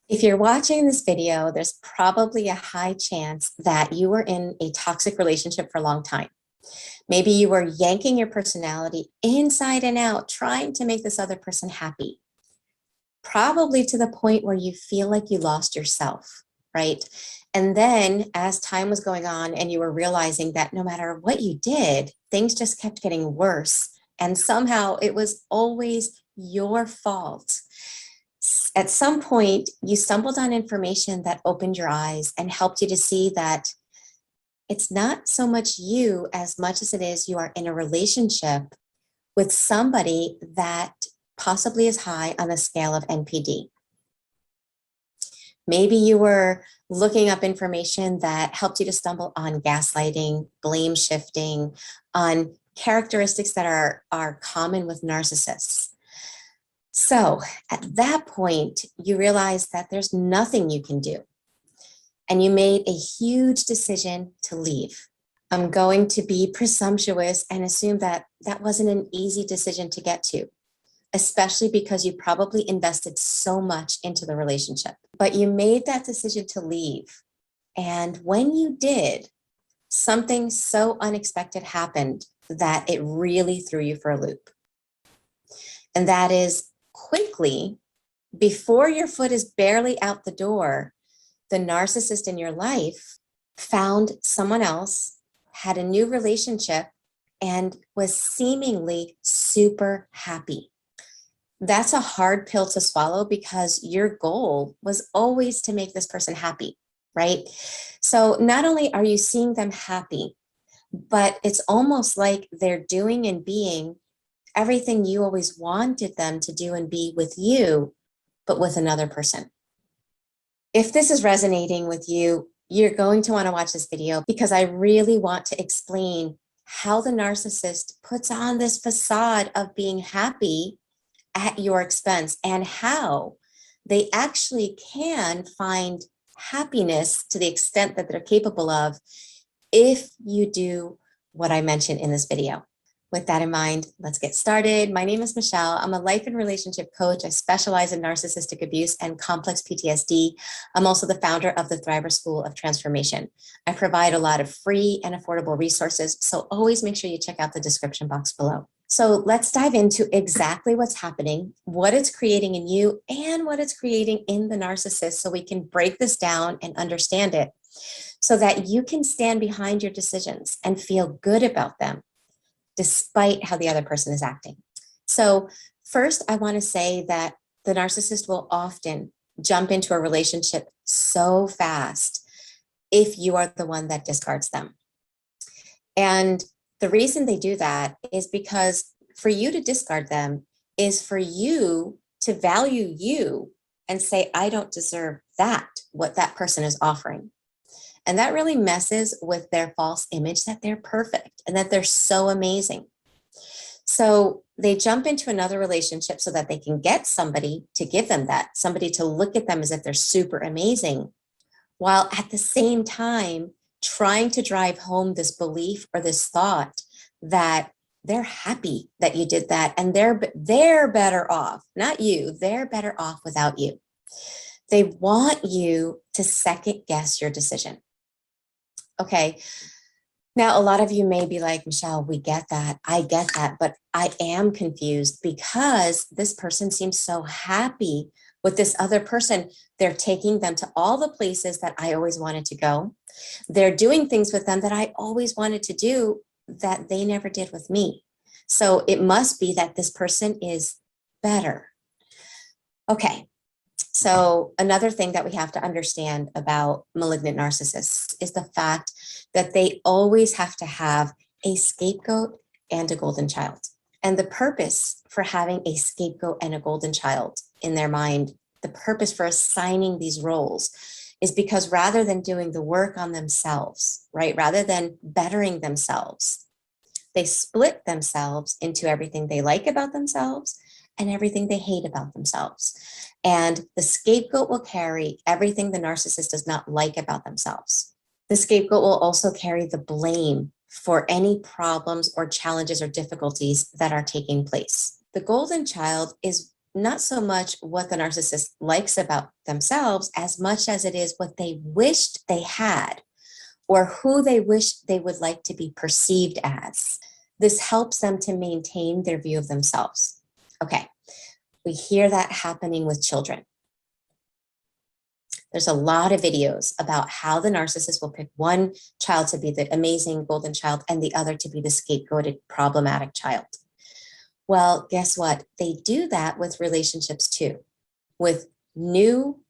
If you're watching this video, there's probably a high chance that you were in a toxic relationship for a long time. Maybe you were yanking your personality inside and out, trying to make this other person happy, probably to the point where you feel like you lost yourself, right? And then as time was going on and you were realizing that no matter what you did, things just kept getting worse. And somehow it was always your fault. At some point, you stumbled on information that opened your eyes and helped you to see that it's not so much you as much as it is you are in a relationship with somebody that possibly is high on the scale of NPD. Maybe you were looking up information that helped you to stumble on gaslighting, blame shifting, on characteristics that are common with narcissists. So at that point, you realize that there's nothing you can do. And you made a huge decision to leave. I'm going to be presumptuous and assume that that wasn't an easy decision to get to, especially because you probably invested so much into the relationship. But you made that decision to leave. And when you did, something so unexpected happened that it really threw you for a loop. And that is, quickly, before your foot is barely out the door, the narcissist in your life found someone else, had a new relationship, and was seemingly super happy. That's a hard pill to swallow because your goal was always to make this person happy, right? So not only are you seeing them happy, but it's almost like they're doing and being everything you always wanted them to do and be with you, but with another person. If this is resonating with you, you're going to want to watch this video because I really want to explain how the narcissist puts on this facade of being happy at your expense and how they actually can find happiness to the extent that they're capable of if you do what I mentioned in this video. With that in mind, let's get started. My name is Michele. I'm a life and relationship coach. I specialize in narcissistic abuse and complex PTSD. I'm also the founder of the Thriver School of Transformation. I provide a lot of free and affordable resources, so always make sure you check out the description box below. So let's dive into exactly what's happening, what it's creating in you, and what it's creating in the narcissist so we can break this down and understand it so that you can stand behind your decisions and feel good about them, despite how the other person is acting. So first, I want to say that the narcissist will often jump into a relationship so fast if you are the one that discards them. And the reason they do that is because for you to discard them is for you to value you and say, I don't deserve that, what that person is offering. And that really messes with their false image that they're perfect and that they're so amazing. So they jump into another relationship so that they can get somebody to give them that, somebody to look at them as if they're super amazing, while at the same time trying to drive home this belief or this thought that they're happy that you did that and they're better off, not you, they're better off without you. They want you to second guess your decision. Okay, now a lot of you may be like, Michele, we get that, I get that, but I am confused because this person seems so happy with this other person. They're taking them to all the places that I always wanted to go. They're doing things with them that I always wanted to do that they never did with me. So it must be that this person is better. Okay. So another thing that we have to understand about malignant narcissists is the fact that they always have to have a scapegoat and a golden child. And the purpose for having a scapegoat and a golden child in their mind, the purpose for assigning these roles is because rather than doing the work on themselves, right, rather than bettering themselves, they split themselves into everything they like about themselves and everything they hate about themselves. And the scapegoat will carry everything the narcissist does not like about themselves. The scapegoat will also carry the blame for any problems or challenges or difficulties that are taking place. The golden child is not so much what the narcissist likes about themselves as much as it is what they wished they had or who they wish they would like to be perceived as. This helps them to maintain their view of themselves. Okay, we hear that happening with children. There's a lot of videos about how the narcissist will pick one child to be the amazing golden child and the other to be the scapegoated problematic child. Well, guess what? They do that with relationships too, with new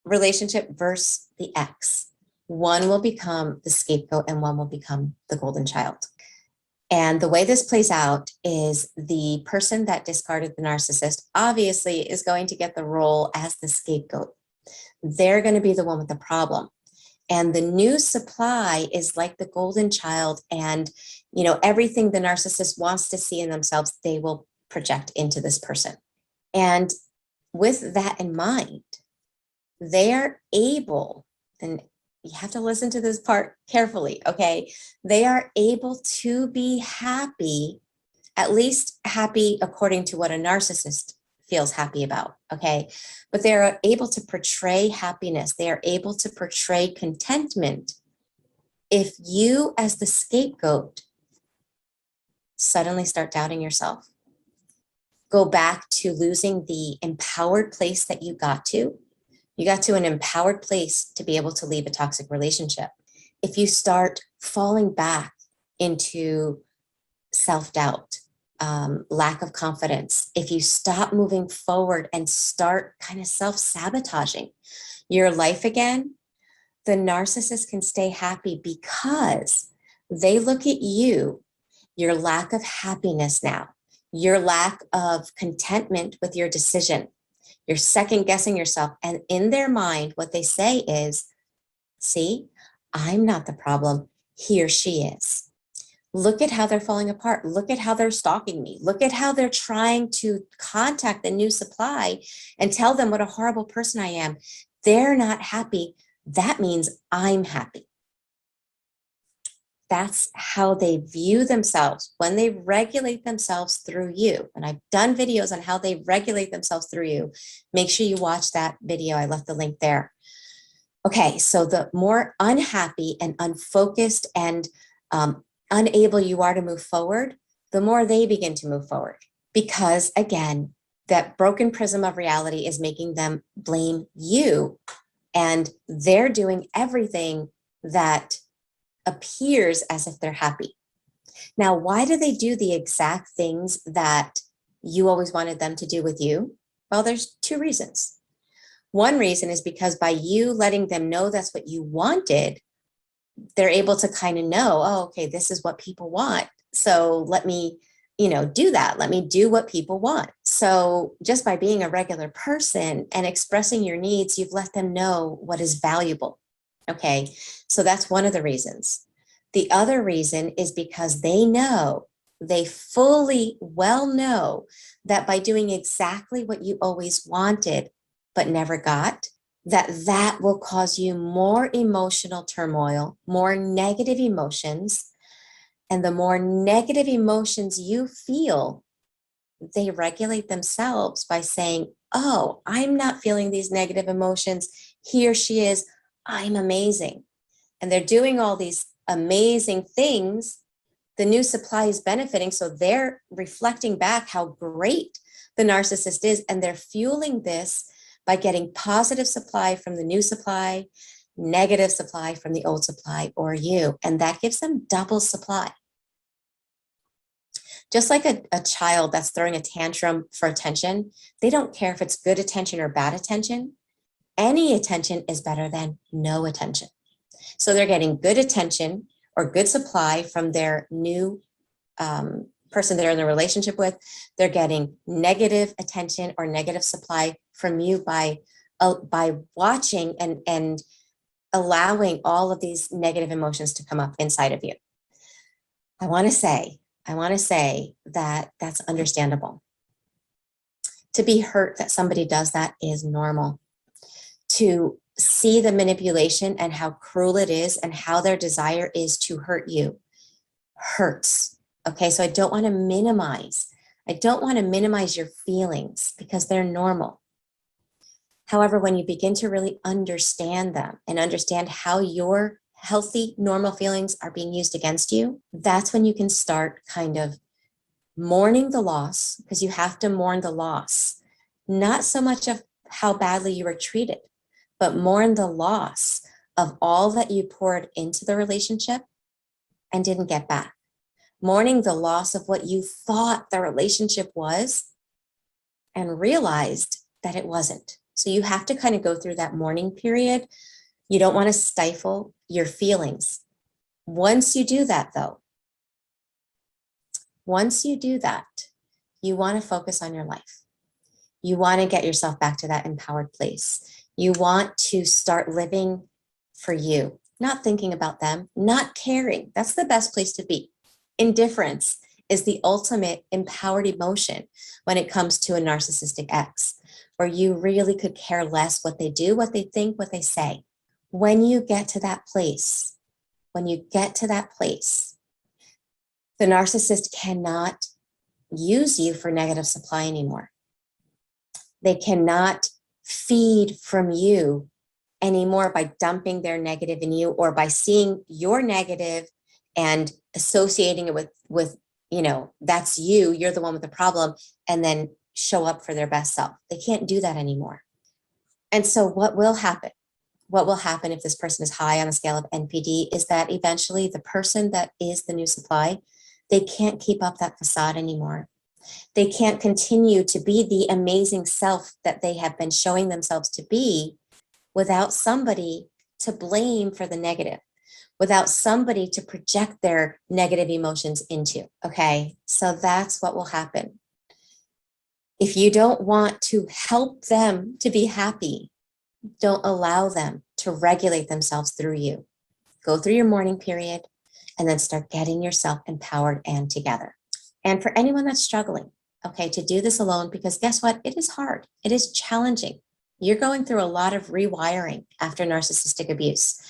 relationship versus the ex. One will become the scapegoat and one will become the golden child. And the way this plays out is the person that discarded the narcissist obviously is going to get the role as the scapegoat. They're going to be the one with the problem. And the new supply is like the golden child, and everything the narcissist wants to see in themselves, they will project into this person. And with that in mind, they are able, and you have to listen to this part carefully, okay? They are able to be happy, at least happy according to what a narcissist feels happy about, okay? But they're able to portray happiness. They are able to portray contentment if you, as the scapegoat, suddenly start doubting yourself. Go back to losing the empowered place that you got to. You got to an empowered place to be able to leave a toxic relationship. If you start falling back into self-doubt, lack of confidence, if you stop moving forward and start kind of self-sabotaging your life again, the narcissist can stay happy because they look at you, your lack of happiness now, your lack of contentment with your decision. You're second guessing yourself. And in their mind, what they say is, see, I'm not the problem. He or she is. Look at how they're falling apart. Look at how they're stalking me. Look at how they're trying to contact the new supply and tell them what a horrible person I am. They're not happy. That means I'm happy. That's how they view themselves when they regulate themselves through you. And I've done videos on how they regulate themselves through you. Make sure you watch that video. I left the link there. Okay, so the more unhappy and unfocused and unable you are to move forward, the more they begin to move forward. Because again, that broken prism of reality is making them blame you, and they're doing everything that appears as if they're happy. Now, why do they do the exact things that you always wanted them to do with you? Well, there's two reasons. One reason is because by you letting them know that's what you wanted, they're able to kind of know, oh, okay, this is what people want. So let me, do that. Let me do what people want. So just by being a regular person and expressing your needs, you've let them know what is valuable. Okay, so that's one of the reasons. The other reason is because they fully well know that by doing exactly what you always wanted, but never got, that will cause you more emotional turmoil, more negative emotions. And the more negative emotions you feel, they regulate themselves by saying, oh, I'm not feeling these negative emotions. He or she is. I'm amazing. And they're doing all these amazing things. The new supply is benefiting. So they're reflecting back how great the narcissist is. And they're fueling this by getting positive supply from the new supply, negative supply from the old supply or you. And that gives them double supply. Just like a child that's throwing a tantrum for attention, they don't care if it's good attention or bad attention. Any attention is better than no attention. So they're getting good attention or good supply from their new person they're in a relationship with. They're getting negative attention or negative supply from you by watching and allowing all of these negative emotions to come up inside of you. I want to say that that's understandable. To be hurt that somebody does that is normal. To see the manipulation and how cruel it is and how their desire is to hurt you hurts. Okay, so I don't want to minimize. I don't want to minimize your feelings because they're normal. However, when you begin to really understand them and understand how your healthy, normal feelings are being used against you, that's when you can start kind of mourning the loss, because you have to mourn the loss, not so much of how badly you were treated, but mourn the loss of all that you poured into the relationship and didn't get back. Mourning the loss of what you thought the relationship was and realized that it wasn't. So you have to kind of go through that mourning period. You don't want to stifle your feelings. Once you do that, though, once you do that, you want to focus on your life. You want to get yourself back to that empowered place. You want to start living for you, not thinking about them, not caring. That's the best place to be. Indifference is the ultimate empowered emotion when it comes to a narcissistic ex, where you really could care less what they do, what they think, what they say. When you get to that place, the narcissist cannot use you for negative supply anymore. They cannot feed from you anymore by dumping their negative in you, or by seeing your negative and associating it with that's you, you're the one with the problem, and then show up for their best self. They can't do that anymore. And so what will happen if this person is high on a scale of NPD is that eventually the person that is the new supply, they can't keep up that facade anymore. They can't continue to be the amazing self that they have been showing themselves to be without somebody to blame for the negative, without somebody to project their negative emotions into. Okay, so that's what will happen. If you don't want to help them to be happy, don't allow them to regulate themselves through you. Go through your mourning period and then start getting yourself empowered and together. And for anyone that's struggling, okay, to do this alone, because guess what? It is hard. It is challenging. You're going through a lot of rewiring after narcissistic abuse.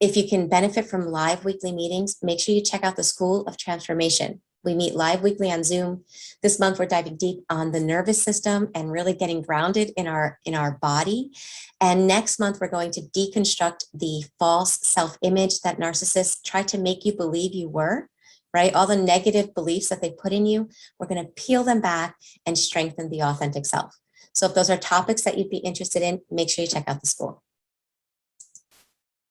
If you can benefit from live weekly meetings, make sure you check out the School of Transformation. We meet live weekly on Zoom. This month, we're diving deep on the nervous system and really getting grounded in our body. And next month, we're going to deconstruct the false self-image that narcissists try to make you believe you were, right? All the negative beliefs that they put in you, we're going to peel them back and strengthen the authentic self. So if those are topics that you'd be interested in, make sure you check out the school.